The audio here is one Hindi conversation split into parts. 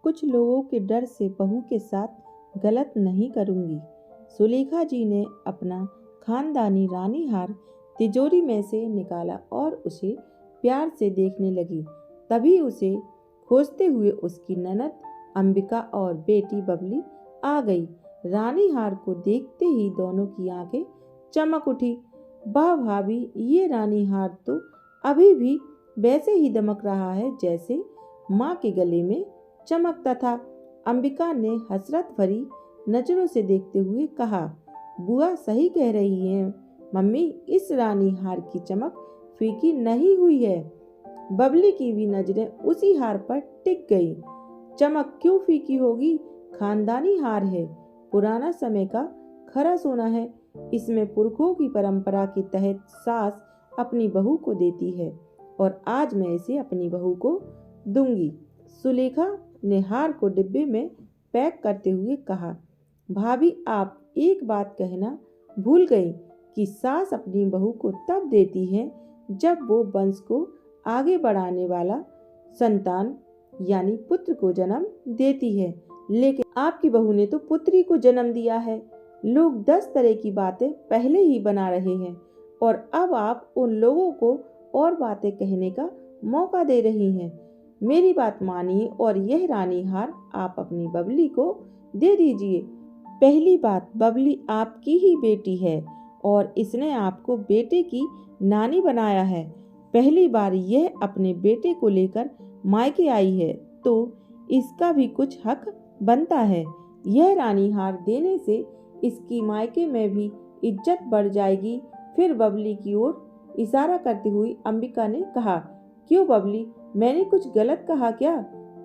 कुछ लोगों के डर से बहू के साथ गलत नहीं करूंगी। सुलेखा जी ने अपना खानदानी रानी हार तिजोरी में से निकाला और उसे प्यार से देखने लगी। तभी उसे खोजते हुए उसकी ननद अंबिका और बेटी बबली आ गई। रानी हार को देखते ही दोनों की आंखें चमक उठी। वाह भाभी, ये रानी हार तो अभी भी वैसे ही दमक रहा है जैसे माँ के गले में चमकता था। अंबिका ने हसरत भरी नजरों से देखते हुए कहा, बुआ सही कह रही हैं मम्मी, इस रानी हार की चमक फीकी नहीं हुई है। बबली की भी नजरें उसी हार पर टिक गई। चमक क्यों फीकी होगी, खानदानी हार है, पुराना समय का खरा सोना है। इसमें पुरखों की परंपरा के तहत सास अपनी बहू को देती है और आज मैं इसे अपनी बहू को दूंगी। सुलेखा ने हार को डिब्बे में पैक करते हुए कहा, भाभी आप एक बात कहना भूल गई कि सास अपनी बहू को तब देती है जब वो वंश को आगे बढ़ाने वाला संतान यानी पुत्र को जन्म देती है, लेकिन आपकी बहू ने तो पुत्री को जन्म दिया है। लोग 10 तरह की बातें पहले ही बना रहे हैं और अब आप उन लोगों को और बातें कहने का मौका दे रही हैं। मेरी बात मानिए और यह रानी हार आप अपनी बबली को दे दीजिए। पहली बात, बबली आपकी ही बेटी है और इसने आपको बेटे की नानी बनाया है। पहली बार यह अपने बेटे को लेकर मायके आई है तो इसका भी कुछ हक बनता है। यह रानी हार देने से इसकी मायके में भी इज्जत बढ़ जाएगी। फिर बबली की ओर इशारा करती हुई अंबिका ने कहा, क्यों बबली, मैंने कुछ गलत कहा क्या?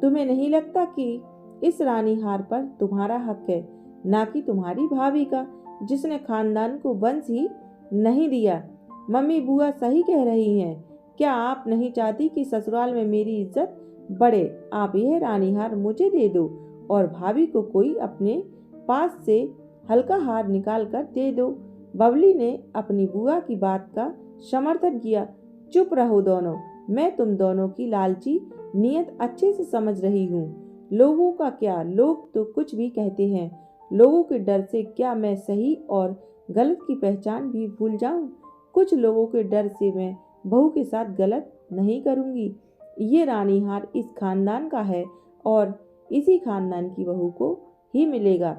तुम्हें नहीं लगता कि इस रानी हार पर तुम्हारा हक है, ना कि तुम्हारी भाभी का, जिसने खानदान को वंश ही नहीं दिया? मम्मी बुआ सही कह रही हैं। क्या आप नहीं चाहती कि ससुराल में मेरी इज्जत बढ़े? आप यह रानी हार मुझे दे दो और भाभी को कोई अपने पास से हल्का हार निकाल कर दे दो। बबली ने अपनी बुआ की बात का समर्थन किया। चुप रहो दोनों, मैं तुम दोनों की लालची नीयत अच्छे से समझ रही हूँ। लोगों का क्या, लोग तो कुछ भी कहते हैं। लोगों के डर से क्या मैं सही और गलत की पहचान भी भूल जाऊं? कुछ लोगों के डर से मैं बहू के साथ गलत नहीं करूंगी। ये रानी हार इस खानदान का है और इसी खानदान की बहू को ही मिलेगा।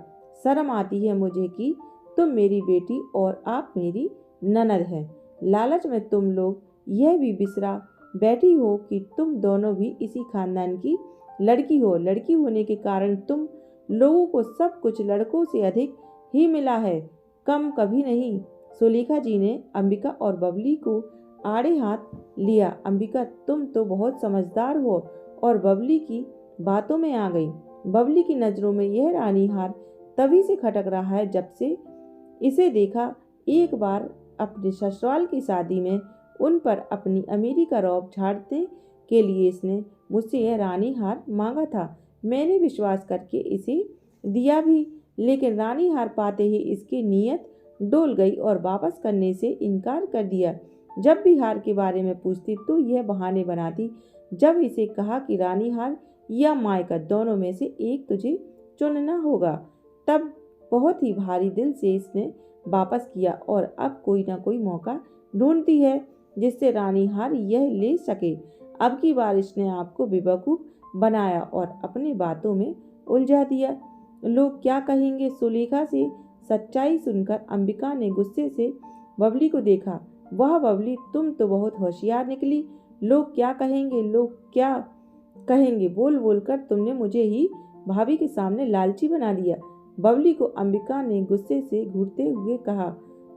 शर्म आती है मुझे कि तुम मेरी बेटी और आप मेरी ननद हैं। लालच में तुम लोग यह भी बिसरा बैठी हो कि तुम दोनों भी इसी खानदान की लड़की हो। लड़की होने के कारण तुम लोगों को सब कुछ लड़कों से अधिक ही मिला है, कम कभी नहीं। सुलेखा जी ने अंबिका और बबली को आड़े हाथ लिया। अंबिका, तुम तो बहुत समझदार हो और बबली की बातों में आ गई। बबली की नजरों में यह रानी हार तभी से खटक रहा है जब से इसे देखा। एक बार अपने ससुराल की शादी में उन पर अपनी अमीरी का रौब झाड़ने के लिए इसने मुझसे यह रानी हार मांगा था। मैंने विश्वास करके इसे दिया भी, लेकिन रानी हार पाते ही इसकी नीयत डोल गई और वापस करने से इनकार कर दिया। जब भी हार के बारे में पूछती तो यह बहाने बनाती। जब इसे कहा कि रानी हार या मायका दोनों में से एक तुझे चुनना होगा, तब बहुत ही भारी दिल से इसने वापस किया और अब कोई ना कोई मौका ढूंढती है जिससे रानी हार यह ले सके। अब की बार इसने आपको बेवकूफ बनाया और अपनी बातों में उलझा दिया। लोग क्या कहेंगे? सुलेखा से सच्चाई सुनकर अंबिका ने गुस्से से बबली को देखा। वाह बबली, तुम तो बहुत होशियार निकली। लोग क्या कहेंगे, लोग क्या कहेंगे बोल बोल कर तुमने मुझे ही भाभी के सामने लालची बना दिया। बबली को अंबिका ने गुस्से से घूरते हुए कहा।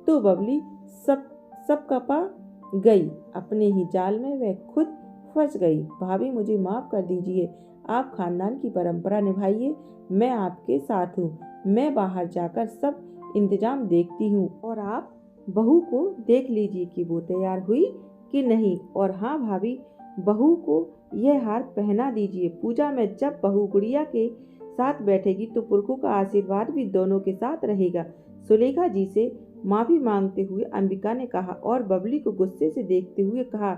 तो बबली सब कपा गई, अपने ही जाल में वह खुद फंस गई। भाभी मुझे माफ कर दीजिए, आप खानदान की परंपरा निभाइए, मैं आपके साथ हूँ। मैं बाहर जाकर सब इंतजाम देखती हूँ और आप बहू को देख लीजिए कि वो तैयार हुई कि नहीं। और हाँ भाभी, बहू को यह हार पहना दीजिए। पूजा में जब बहू गुड़िया के साथ बैठेगी तो पुरखों का आशीर्वाद भी दोनों के साथ रहेगा। सुलेखा जी से माफी मांगते हुए अंबिका ने कहा और बबली को गुस्से से देखते हुए कहा,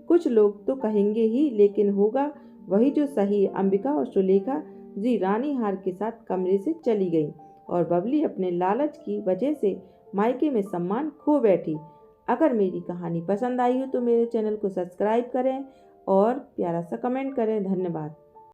कुछ लोग तो कहेंगे ही, लेकिन होगा वही जो सही है। अंबिका और सुलेखा जी रानी हार के साथ कमरे से चली गई और बबली अपने लालच की वजह से मायके में सम्मान खो बैठी। अगर मेरी कहानी पसंद आई हो तो मेरे चैनल को सब्सक्राइब करें और प्यारा सा कमेंट करें। धन्यवाद।